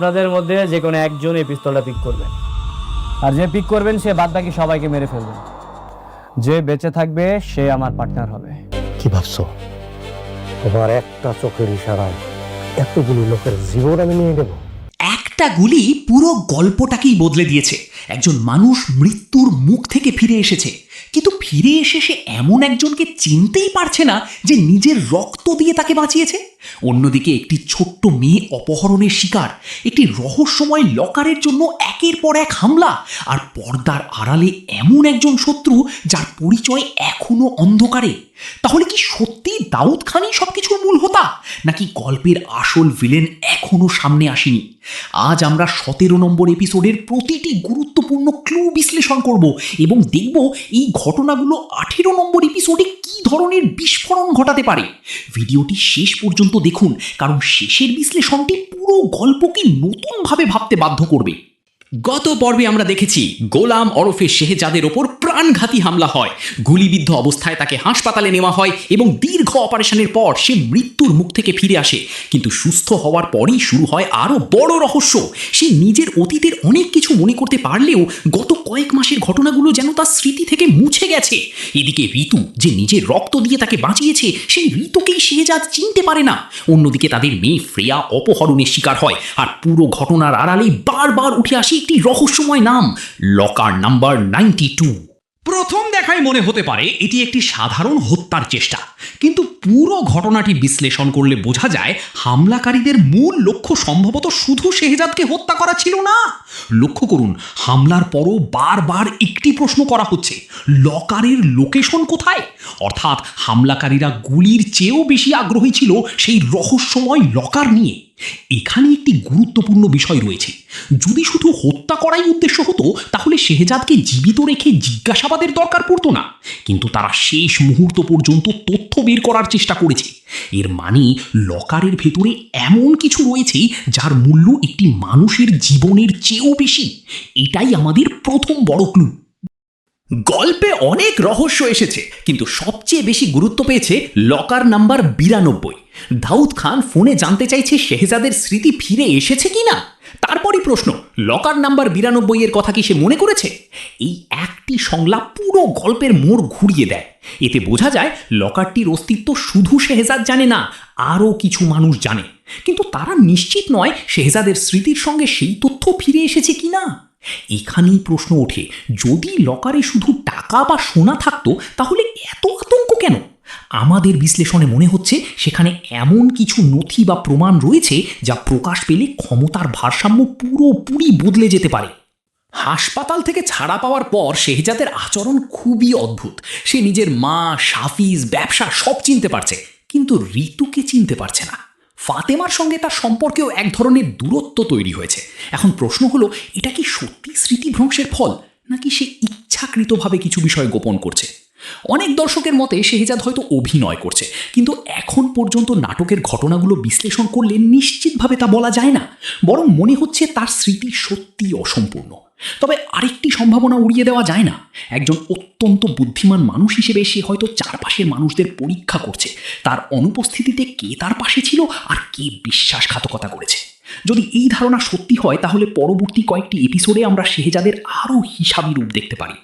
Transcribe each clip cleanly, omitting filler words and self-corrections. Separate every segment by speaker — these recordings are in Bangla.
Speaker 1: আপনাদের মধ্যে যে কোনো একজন এই পিস্তলটা পিক করবেন, আর যে পিক করবেন সে বাদ বাকি সবাইকে মেরে ফেলবেন। যে বেঁচে থাকবে সে আমার পার্টনার হবে।
Speaker 2: কি ভাবছো? তোমার একটা চোখের ইশারায় এতগুলো লোকের জীবন আমি নিয়ে নেব?
Speaker 3: একটা গুলি পুরো গল্পটাকেই বদলে দিয়েছে। একজন মানুষ মৃত্যুর মুখ থেকে ফিরে এসেছে, কিন্তু ফিরে এসে সে এমন একজনকে চিনতেই পারছে না যে নিজের রক্ত দিয়ে তাকে বাঁচিয়েছে। অন্যদিকে একটি ছোট্ট মেয়ে অপহরণের শিকার, একটি রহস্যময় লকারের জন্য একের পর এক হামলা, আর পর্দার আড়ালে এমন একজন শত্রু যার পরিচয় এখনো অন্ধকারে। তাহলে কি সত্যি দাউদ খানই সবকিছুর মূল হোতা, নাকি গল্পের আসল ভিলেন এখনো সামনে আসেনি? আজ আমরা 17 নম্বর এপিসোডের প্রতিটি গুরুত্বপূর্ণ ক্লু বিশ্লেষণ করব এবং দেখব এই ঘটনাগুলো 18 নম্বর এপিসোডে কি ধরনের বিস্ফোরণ ঘটাতে পারে। ভিডিওটি শেষ পর্যন্ত দেখুন, কারণ শেষের বিশ্লেষণটি পুরো গল্পকে নতুনভাবে ভাবতে বাধ্য করবে। গত পর্বে আমরা দেখেছি গোলাম ওরফে শেহজাদের ওপর প্রাণঘাতী হামলা হয়, গুলিবিদ্ধ অবস্থায় তাকে হাসপাতালে নেওয়া হয় এবং দীর্ঘ অপারেশনের পর সে মৃত্যুর মুখ থেকে ফিরে আসে। কিন্তু সুস্থ হওয়ার পরই শুরু হয় আরও বড় রহস্য। সে নিজের অতীতের অনেক কিছু মনে করতে পারলেও গত কয়েক মাসের ঘটনাগুলো যেন তার স্মৃতি থেকে মুছে গেছে। এদিকে ঋতু, যে নিজের রক্ত দিয়ে তাকে বাঁচিয়েছে, সেই ঋতুকেই শেহজাদ চিনতে পারে না। অন্যদিকে তাদের মেয়ে ফ্রেয়া অপহরণের শিকার হয়, আর পুরো ঘটনার আড়ালে বারবার উঠে আসে একটি রহস্যময় নাম, লকার নাম্বার 92। প্রথম দেখায় মনে হতে পারে এটি একটি সাধারণ হত্যার চেষ্টা, কিন্তু পুরো ঘটনাটি বিশ্লেষণ করলে বোঝা যায় হামলাকারীদের মূল লক্ষ্য সম্ভবত শুধু শেহজাদকে হত্যা করা ছিল না। লক্ষ্য করুন, হামলার পরও বারবার একটি প্রশ্ন করা হচ্ছে, লকারের লোকেশন কোথায়? অর্থাৎ হামলাকারীরা গুলির চেয়েও বেশি আগ্রহী ছিল সেই রহস্যময় লকার নিয়ে। এখানে একটি গুরুত্বপূর্ণ বিষয় রয়েছে। যদি শুধু হত্যা করাই উদ্দেশ্য হতো, তাহলে শেহজাদকে জীবিত রেখে জিজ্ঞাসাবাদের দরকার পড়তো না। কিন্তু তারা শেষ মুহূর্ত পর্যন্ত তথ্য বের করার চেষ্টা করেছে। এর মানে লকারের ভেতরে এমন কিছু রয়েছে যার মূল্য একটি মানুষের জীবনের চেয়েও বেশি। এটাই আমাদের প্রথম বড় ক্লু। গল্পে অনেক রহস্য এসেছে, কিন্তু সবচেয়ে বেশি গুরুত্ব পেয়েছে লকার নাম্বার 92। দাউদ খান ফোনে জানতে চাইছে শেহজাদের স্মৃতি ফিরে এসেছে কিনা। তারপরই প্রশ্ন, লকার নাম্বার 92 এর কথা কি সে মনে করেছে? এই একটি সংলাপ পুরো গল্পের মোড় ঘুরিয়ে দেয়। এতে বোঝা যায় লকারটির অস্তিত্ব শুধু শেহজাদ জানে না, আরও কিছু মানুষ জানে, কিন্তু তারা নিশ্চিত নয় শেহজাদের স্মৃতির সঙ্গে সেই তথ্য ফিরে এসেছে কিনা। এখানেই প্রশ্ন ওঠে, যদি লকারে শুধু টাকা বা সোনা থাকতো তাহলে এত আতঙ্ক কেন? আমাদের বিশ্লেষণে মনে হচ্ছে সেখানে এমন কিছু নথি বা প্রমাণ রয়েছে যা প্রকাশ পেলে ক্ষমতার ভারসাম্য পুরোপুরি বদলে যেতে পারে। হাসপাতাল থেকে ছাড়া পাওয়ার পর শেহজাদের আচরণ খুবই অদ্ভুত। সে নিজের মা, সাফিজ, ব্যবসা সব চিনতে পারছে, কিন্তু ঋতুকে চিনতে পারছে না। ফাতেমার সঙ্গে তার সম্পর্কেও এক ধরনের দূরত্ব তৈরি হয়েছে। এখন প্রশ্ন হলো, এটা কি সত্যি স্মৃতিভ্রংশের ফল, নাকি সে ইচ্ছাকৃতভাবে কিছু বিষয় গোপন করছে? অনেক দর্শকের মতে শেহজাদ হয়তো অভিনয় করছে, কিন্তু এখন পর্যন্ত নাটকের ঘটনাগুলো বিশ্লেষণ করলে নিশ্চিতভাবে তা বলা যায় না। বরং মনে হচ্ছে তার স্মৃতি সত্যি অসম্পূর্ণ। তবে আরেকটি সম্ভাবনা উড়িয়ে দেওয়া যায় না, একজন অত্যন্ত বুদ্ধিমান মানুষ হিসেবে সে হয়তো চারপাশের মানুষদের পরীক্ষা করছে, তার অনুপস্থিতিতে কে তার পাশে ছিল আর কে বিশ্বাসঘাতকতা করেছে। যদি এই ধারণা সত্যি হয়, তাহলে পরবর্তী কয়েকটি এপিসোডে আমরা শেহজাদের আরও হিসাবি রূপ দেখতে পারি।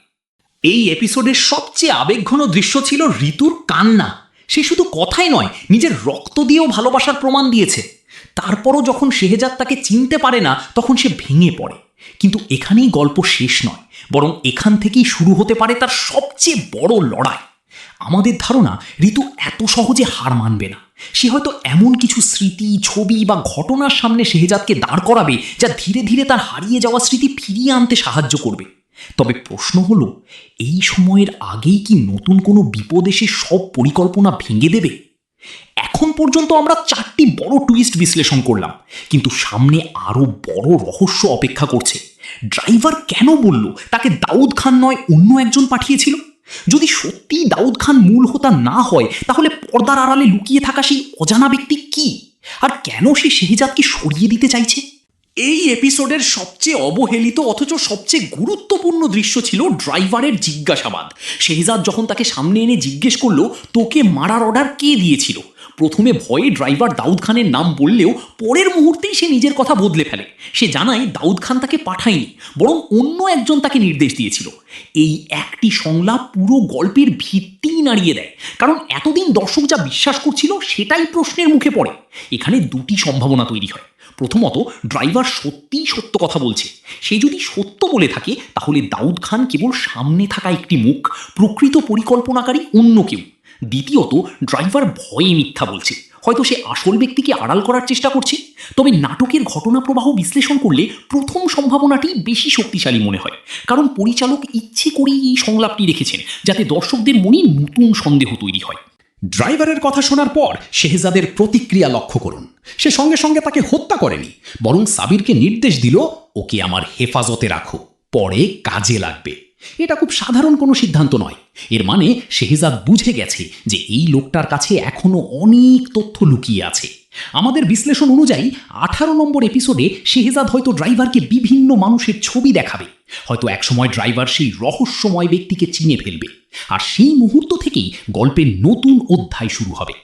Speaker 3: এই এপিসোডের সবচেয়ে আবেগঘন দৃশ্য ছিল ঋতুর কান্না। সে শুধু কথাই নয়, নিজের রক্ত দিয়েও ভালোবাসার প্রমাণ দিয়েছে। তারপরও যখন শেহজাদ তাকে চিনতে পারে না, তখন সে ভেঙে পড়ে। কিন্তু এখানেই গল্প শেষ নয়, বরং এখান থেকেই শুরু হতে পারে তার সবচেয়ে বড় লড়াই। আমাদের ধারণা, ঋতু এত সহজে হার মানবে না। সে হয়তো এমন কিছু স্মৃতি, ছবি বা ঘটনার সামনে শেহজাদকে দাঁড় করাবে যা ধীরে ধীরে তার হারিয়ে যাওয়া স্মৃতি ফিরিয়ে আনতে সাহায্য করবে। তবে প্রশ্ন হলো, এই সময়ের আগেই কি নতুন কোনো বিপদ এসে সব পরিকল্পনা ভেঙে দেবে? এখন পর্যন্ত আমরা 4টি বড় টুইস্ট বিশ্লেষণ করলাম, কিন্তু সামনে আরও বড় রহস্য অপেক্ষা করছে। ড্রাইভার কেন বলল তাকে দাউদ খান নয় অন্য একজন পাঠিয়েছিল? যদি সত্যিই দাউদ খান মূল হোতা না হয়, তাহলে পর্দার আড়ালে লুকিয়ে থাকা সেই অজানা ব্যক্তি কি? আর কেন সে শেহজাদকে সরিয়ে দিতে চাইছে? এই এপিসোডের সবচেয়ে অবহেলিত অথচ সবচেয়ে গুরুত্বপূর্ণ দৃশ্য ছিল ড্রাইভারের জিজ্ঞাসাবাদ। শেহজাদ যখন তাকে সামনে এনে জিজ্ঞেস করলো, তোকে মারার অর্ডার কে দিয়েছিল, প্রথমে ভয়ে ড্রাইভার দাউদ খানের নাম বললেও পরের মুহূর্তেই সে নিজের কথা বদলে ফেলে। সে জানায় দাউদ খান তাকে পাঠায়নি, বরং অন্য একজন তাকে নির্দেশ দিয়েছিল। এই একটি সংলাপ পুরো গল্পের ভিত্তিই নাড়িয়ে দেয়, কারণ এতদিন দর্শক যা বিশ্বাস করছিল সেটাই প্রশ্নের মুখে পড়ে। এখানে দুটি সম্ভাবনা তৈরি হয়। প্রথমত, ড্রাইভার সত্যিই সত্য কথা বলছে। সে যদি সত্য বলে থাকে তাহলে দাউদ খান কেবল সামনে থাকা একটি মুখ, প্রকৃত পরিকল্পনাকারী অন্য কেউ। দ্বিতীয়ত, ড্রাইভার ভয়ে মিথ্যা বলছে, হয়তো সে আসল ব্যক্তিকে আড়াল করার চেষ্টা করছে। তবে নাটকের ঘটনা প্রবাহ বিশ্লেষণ করলে প্রথম সম্ভাবনাটি বেশি শক্তিশালী মনে হয়, কারণ পরিচালক ইচ্ছে করেই এই সংলাপটি রেখেছেন যাতে দর্শকদের মনে নতুন সন্দেহ তৈরি হয়।
Speaker 4: ড্রাইভারের কথা শোনার পর শেহজাদের প্রতিক্রিয়া লক্ষ্য করুন। সে সঙ্গে সঙ্গে তাকে হত্যা করেনি, বরং সাবিরকে নির্দেশ দিল, ওকে আমার হেফাজতে রাখো, পরে কাজে লাগবে। এটা খুব সাধারণ কোনো সিদ্ধান্ত নয়। এর মানে শেহজাদ বুঝে গেছে যে এই লোকটার কাছে এখনো অনেক তথ্য লুকিয়ে আছে। আমাদের বিশ্লেষণ অনুযায়ী 18 নম্বর এপিসোডে শেহজাদ হয়তো ড্রাইভারকে বিভিন্ন মানুষের ছবি দেখাবে। হয়তো একসময় ড্রাইভার সেই রহস্যময় ব্যক্তিকে চিনে ফেলবে, আর সেই মুহূর্ত থেকেই গল্পের নতুন অধ্যায় শুরু হবে।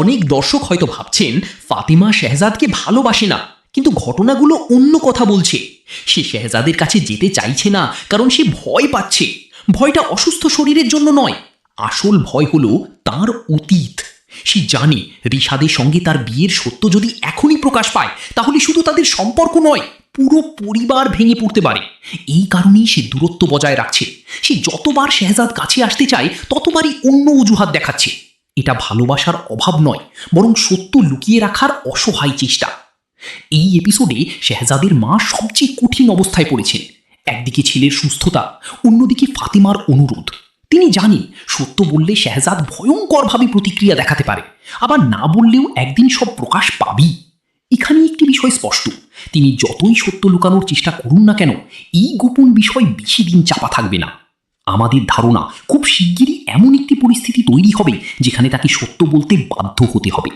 Speaker 3: অনেক দর্শক হয়তো ভাবছেন ফাতিমা শেহজাদকে ভালোবাসে না, কিন্তু ঘটনাগুলো অন্য কথা বলছে। সে শেহজাদের কাছে যেতে চাইছে না কারণ সে ভয় পাচ্ছে। ভয়টা অসুস্থ শরীরের জন্য নয়, আসল ভয় হলো তার অতীত। সে জানে রিশাদের সঙ্গে তার বিয়ের সত্য যদি এখনই প্রকাশ পায় তাহলে শুধু তাদের সম্পর্ক নয়, পুরো পরিবার ভেঙে পড়তে পারে। এই কারণেই সে দূরত্ব বজায় রাখছে। সে যতবার শেহজাদ কাছে আসতে চায় ততবারই অন্য অজুহাত দেখাচ্ছে। এটা ভালোবাসার অভাব নয়, বরং সত্য লুকিয়ে রাখার অসহায় চেষ্টা। এই এপিসোডে শেহজাদের মা সবচেয়ে কঠিন অবস্থায় পড়েছেন। একদিকে ছেলের সুস্থতা, অন্যদিকে ফাতিমার অনুরোধ। তিনি জানেন সত্য বললে শেহজাদ ভয়ঙ্করভাবে প্রতিক্রিয়া দেখাতে পারে, আবার না বললেও একদিন সব প্রকাশ পাবেই। এখানে একটি বিষয় স্পষ্ট, তিনি যতই সত্য লুকানোর চেষ্টা করুন না কেন, এই গোপন বিষয় বেশি দিন চাপা থাকবে না। আমাদের ধারণা খুব শিগগিরই এমন একটি পরিস্থিতি তৈরি হবে যেখানে তাকে সত্য বলতে বাধ্য হতে হবে।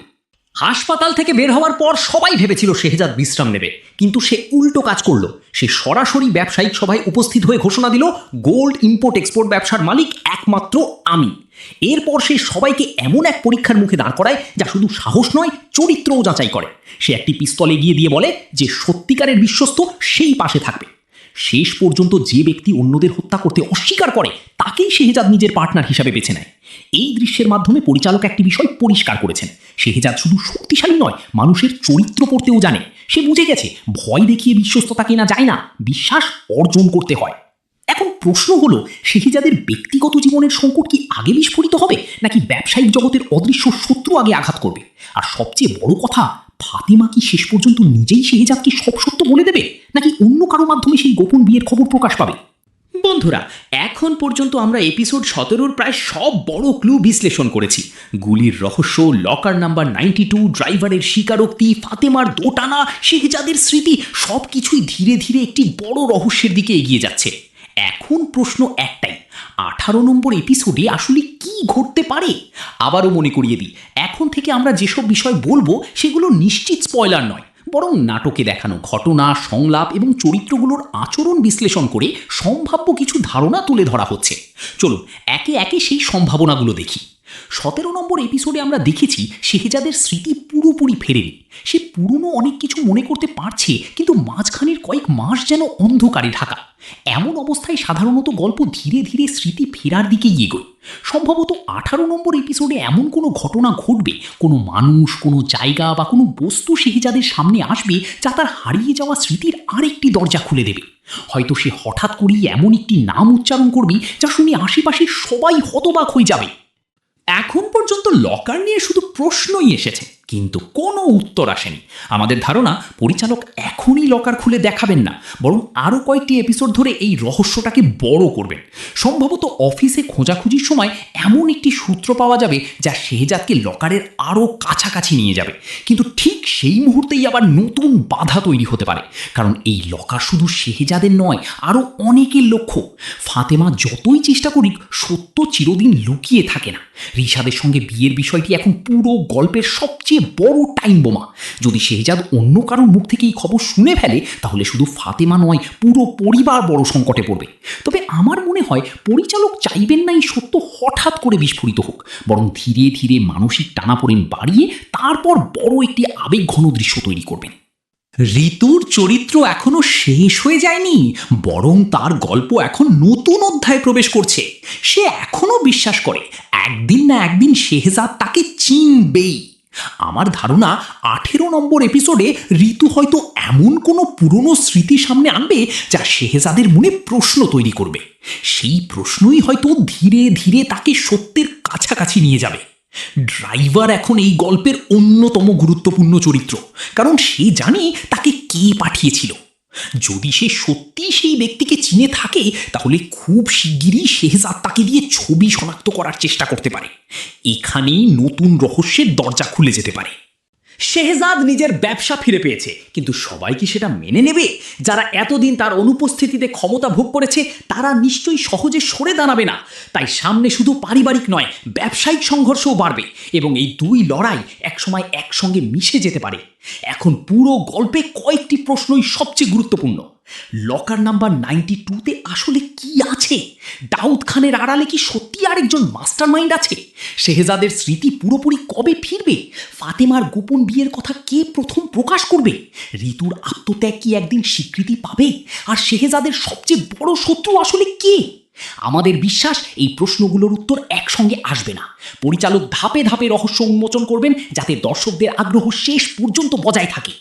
Speaker 3: হাসপাতাল থেকে বের হওয়ার পর সবাই ভেবেছিল শেহজাদ বিশ্রাম নেবে, কিন্তু সে উল্টো কাজ করলো। সে সরাসরি ব্যবসায়িক সভায় উপস্থিত হয়ে ঘোষণা দিল, গোল্ড ইম্পোর্ট এক্সপোর্ট ব্যবসার মালিক একমাত্র আমি। এরপর সে সবাইকে এমন এক পরীক্ষার মুখে দাঁড় করায় যা শুধু সাহস নয়, চরিত্রও যাচাই করে। সে একটি পিস্তল এগিয়ে দিয়ে বলে যে সত্যিকারের বিশ্বস্ত সেই পাশে থাকবে। শেষ পর্যন্ত যে ব্যক্তি অন্যদের হত্যা করতে অস্বীকার করে তাকেই শেহজাদ নিজের পার্টনার হিসাবে বেছে নেয়। এই দৃশ্যের মাধ্যমে পরিচালক একটি বিষয় পরিষ্কার করেছেন, শেহজাদ শুধু শক্তিশালী নয়, মানুষের চরিত্র পড়তেও জানে। সে বুঝে গেছে ভয় দেখিয়ে বিশ্বস্ততা কেনা যায় না, বিশ্বাস অর্জন করতে হয়। এখন প্রশ্ন হলো, শেহজাদের ব্যক্তিগত জীবনের সংকট কি আগে বিস্ফোরিত হবে, নাকি ব্যবসায়িক জগতের অদৃশ্য শত্রু আগে আঘাত করবে? আর সবচেয়ে বড় কথা, ফাতিমা কি শেষ পর্যন্ত নিজেই শেহজাদকে সব সত্য বলে দেবে, নাকি অন্য কারো মাধ্যমে সেই গোপন বিয়ের খবর প্রকাশ পাবে? বন্ধুরা, এখন পর্যন্ত আমরা এপিসোড 17 প্রায় সব বড় ক্লু বিশ্লেষণ করেছি। গুলির রহস্য, লকার নাম্বার 92, ড্রাইভারের স্বীকারোক্তি, ফাতেমার দোটানা, শেহজাদের স্মৃতি, সব কিছুই ধীরে ধীরে একটি বড় রহস্যের দিকে এগিয়ে যাচ্ছে। এখন প্রশ্ন একটাই, 18 নম্বর এপিসোডে আসলে কি ঘটতে পারে? আবারও মনে করিয়ে দিই, এখন থেকে আমরা যেসব বিষয় বলবো সেগুলো নিশ্চিত স্পয়লার নয়, বরং নাটকে দেখানো ঘটনা, সংলাপ এবং চরিত্রগুলোর আচরণ বিশ্লেষণ করে সম্ভাব্য কিছু ধারণা তুলে ধরা হচ্ছে। চলুন একে একে সেই সম্ভাবনাগুলো দেখি। 17 নম্বর এপিসোডে আমরা দেখেছি শেহজাদের স্মৃতি পুরোপুরি ফেরেনি। সে পুরনো অনেক কিছু মনে করতে পারছে, কিন্তু মাঝখানের কয়েক মাস যেন অন্ধকারে ঢাকা। এমন অবস্থায় সাধারণত গল্প ধীরে ধীরে স্মৃতি ফেরার দিকে এগোয়। সম্ভবত 18 নম্বর এপিসোডে এমন কোনো ঘটনা ঘটবে, কোনো মানুষ, কোনো জায়গা বা কোনো বস্তু শেহজাদের সামনে আসবে যা তার হারিয়ে যাওয়া স্মৃতির আরেকটি দরজা খুলে দেবে। হয়তো সে হঠাৎ করেই এমন একটি নাম উচ্চারণ করবে যা শুনে আশেপাশে সবাই হতবাক হয়ে যাবে। এখন পর্যন্ত লকার নিয়ে শুধু প্রশ্নই এসেছে, কিন্তু কোনো উত্তর আসেনি। আমাদের ধারণা পরিচালক এখনই লকার খুলে দেখাবেন না, বরং আরও কয়েকটি এপিসোড ধরে এই রহস্যটাকে বড় করবেন। সম্ভবত অফিসে খোঁজাখুঁজির সময় এমন একটি সূত্র পাওয়া যাবে যা শেহজাদকে লকারের আরও কাছাকাছি নিয়ে যাবে। কিন্তু ঠিক সেই মুহূর্তেই আবার নতুন বাধা তৈরি হতে পারে, কারণ এই লকার শুধু শেহজাদের নয়, আরও অনেকের লক্ষ্য। ফাতেমা যতই চেষ্টা করি, সত্য চিরদিন লুকিয়ে থাকে না। রিশাদের সঙ্গে বিয়ের বিষয়টি এখন পুরো গল্পের সবচেয়ে সবচেয়ে বড় টাইম বোমা। যদি শেহজাদ অন্য কারোর মুখ থেকে এই খবর শুনে ফেলে তাহলে শুধু ফাতেমা নয়, পুরো পরিবার বড় সংকটে পড়বে। তবে আমার মনে হয় পরিচালক চাইবেন না এই সত্য হঠাৎ করে বিস্ফোরিত হোক, বরং ধীরে ধীরে মানসিক টানাপোড়েন বাড়িয়ে তারপর বড় একটি আবেগঘন দৃশ্য তৈরি করবেন। ঋতুর চরিত্র এখনো শেষ হয়ে যায়নি, বরং তার গল্প এখন নতুন অধ্যায়ে প্রবেশ করছে। সে এখনো বিশ্বাস করে একদিন না একদিন শেহজাদ তাকে চিনবেই। আমার ধারণা 18 নম্বর এপিসোডে ঋতু হয়তো এমন কোনো পুরনো স্মৃতি সামনে আনবে যা শেহজাদের মনে প্রশ্ন তৈরি করবে। সেই প্রশ্নই হয়তো ধীরে ধীরে তাকে সত্যের কাছাকাছি নিয়ে যাবে। ড্রাইভার এখন এই গল্পের অন্যতম গুরুত্বপূর্ণ চরিত্র, কারণ সে জানে তাকে কে পাঠিয়েছিল। যদি সে সত্যি সেই ব্যক্তিকে চিনে থাকে তাহলে খুব শিগগিরই শেহজাদ তাকে দিয়ে ছবি শনাক্ত করার চেষ্টা করতে পারে। এখানেই নতুন রহস্যের দরজা খুলে যেতে পারে। শেহজাদ নিজের ব্যবসা ফিরে পেয়েছে, কিন্তু সবাই কি সেটা মেনে নেবে? যারা এতদিন তার অনুপস্থিতিতে ক্ষমতা ভোগ করেছে তারা নিশ্চয়ই সহজে সরে দাঁড়াবে না। তাই সামনে শুধু পারিবারিক নয়, ব্যবসায়িক সংঘর্ষও বাড়বে এবং এই দুই লড়াই একসময় একসঙ্গে মিশে যেতে পারে। এখন পুরো গল্পে কয়েকটি প্রশ্নই সবচেয়ে গুরুত্বপূর্ণ। লকার নাম্বার 92-তে আসলে কি আছে? দাউদ খানের আড়ালে কি সত্যি আরেকজন মাস্টারমাইন্ড আছে? শেহজাদের স্মৃতি পুরোপুরি কবে ফিরবে? ফাতেমার গোপন বিয়ের কথা কে প্রথম প্রকাশ করবে? ঋতুর আত্মত্যাগ কি একদিন স্বীকৃতি পাবে? আর শেহজাদের সবচেয়ে বড় শত্রু আসলে কে? আমাদের বিশ্বাস এই প্রশ্নগুলোর উত্তর একসঙ্গে আসবে না। পরিচালক ধাপে ধাপে রহস্য উন্মোচন করবেন যাতে দর্শকদের আগ্রহ শেষ পর্যন্ত বজায় থাকে।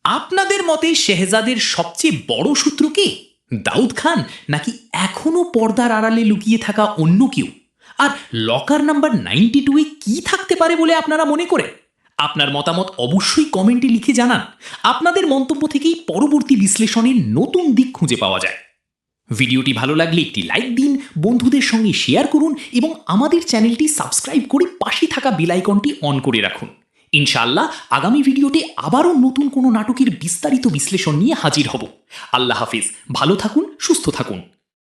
Speaker 3: আপনাদের মতে শেহজাদের সবচেয়ে বড় শত্রু কে? দাউদ খান, নাকি এখনো পর্দার আড়ালে লুকিয়ে থাকা অন্য কেউ? আর লকার নাম্বার 92-এ কি থাকতে পারে বলে আপনারা মনে করেন? আপনার মতামত অবশ্যই কমেন্টে লিখে জানান। আপনাদের মন্তব্য থেকেই পরবর্তী বিশ্লেষণের নতুন দিক খুঁজে পাওয়া যায়। ভিডিওটি ভালো লাগলে একটি লাইক দিন, বন্ধুদের সঙ্গে শেয়ার করুন এবং আমাদের চ্যানেলটি সাবস্ক্রাইব করে পাশে থাকা বেল আইকনটি অন করে রাখুন। ইনশাআল্লাহ আগামী ভিডিওতে আবারও নতুন কোনো নাটকের বিস্তারিত বিশ্লেষণ নিয়ে হাজির হব। আল্লাহ হাফিজ, ভালো থাকুন, সুস্থ থাকুন।